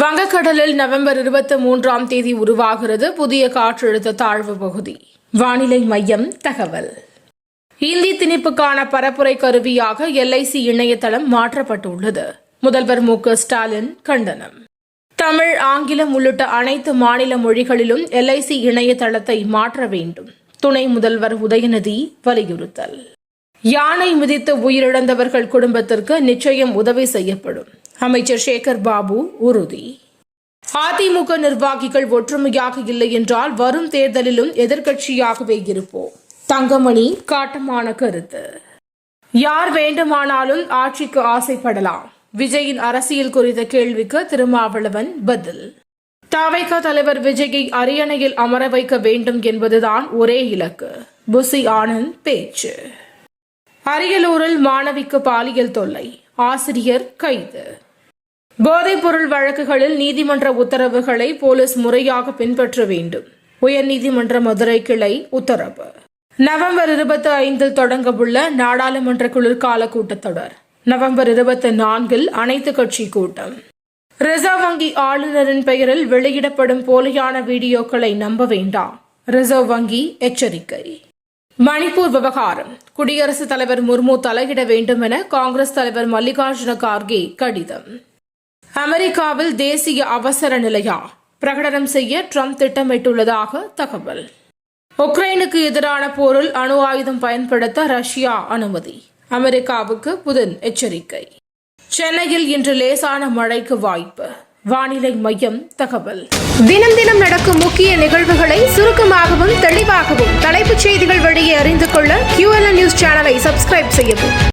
வங்கக்கடலில் நவம்பர் 23ஆம் தேதி உருவாகிறது புதிய காற்றழுத்த தாழ்வு பகுதி. வானிலை மையம் தகவல். இந்தி திணிப்புக்கான பரப்புரை கருவியாக LIC இணையதளம் மாற்றப்பட்டுள்ளது. முதல்வர் மு.க. ஸ்டாலின் கண்டனம். தமிழ், ஆங்கிலம் உள்ளிட்ட அனைத்து மாநில மொழிகளிலும் LIC இணையதளத்தை மாற்ற வேண்டும். துணை முதல்வர் உதயநிதி வலியுறுத்தல். யானை மிதித்து உயிரிழந்தவர்கள் குடும்பத்திற்கு நிச்சயம் உதவி செய்யப்படும். அமைச்சர் சேகர் பாபு உறுதி. அதிமுக நிர்வாகிகள் ஒற்றுமையாக இல்லை என்றால் வரும் தேர்தலிலும் எதிர்க்கட்சியாகவே இருப்போம். தங்கமணி காட்டமான கருத்து. யார் வேண்டுமானாலும் ஆட்சிக்கு ஆசைப்படலாம். விஜயின் அரசியல் குறித்த கேள்விக்கு திருமாவளவன் பதில். தவைக தலைவர் விஜயை அரியணையில் அமர வைக்க வேண்டும் என்பதுதான் ஒரே இலக்கு. புசி ஆனந்த் பேச்சு. அரியலூரில் மாணவிக்கு பாலியல் தொல்லை, ஆசிரியர் கைது. போதைப்பொருள் வழக்குகளில் நீதிமன்ற உத்தரவுகளை போலீஸ் முறையாக பின்பற்ற வேண்டும். உயர்நீதிமன்ற மதுரை கிளை உத்தரவு. நவம்பர் 25 தொடங்கவுள்ள நாடாளுமன்ற குளிர்கால கூட்டத்தொடர். நவம்பர் 24 அனைத்து கட்சி கூட்டம். ரிசர்வ் வங்கி ஆளுநரின் பெயரில் வெளியிடப்படும் போலியான வீடியோக்களை நம்ப வேண்டாம். ரிசர்வ் வங்கி எச்சரிக்கை. மணிப்பூர் விவகாரம். குடியரசுத் தலைவர் முர்மு தலையிட வேண்டும் என காங்கிரஸ் தலைவர் மல்லிகார்ஜுன கார்கே கடிதம். அமெரிக்காவில் தேசிய அவசர நிலையா பிரகடனம் செய்ய ட்ரம்ப் திட்டமிட்டுள்ளதாக தகவல். உக்ரைனுக்கு எதிரான போரில் அணு ஆயுதம் பயன்படுத்த ரஷ்யா அனுமதி. அமெரிக்காவுக்கு புதின் எச்சரிக்கை. சென்னையில் இன்று லேசான மழைக்கு வாய்ப்பு. வானிலை மையம் தகவல். தினம் தினம் நடக்கும் முக்கிய நிகழ்வுகளை சுருக்கமாகவும் தெளிவாகவும் தலைப்புச் செய்திகள் வழியே அறிந்து கொள்ள QLN நியூஸ் சேனலை சப்ஸ்கிரைப் செய்யவும்.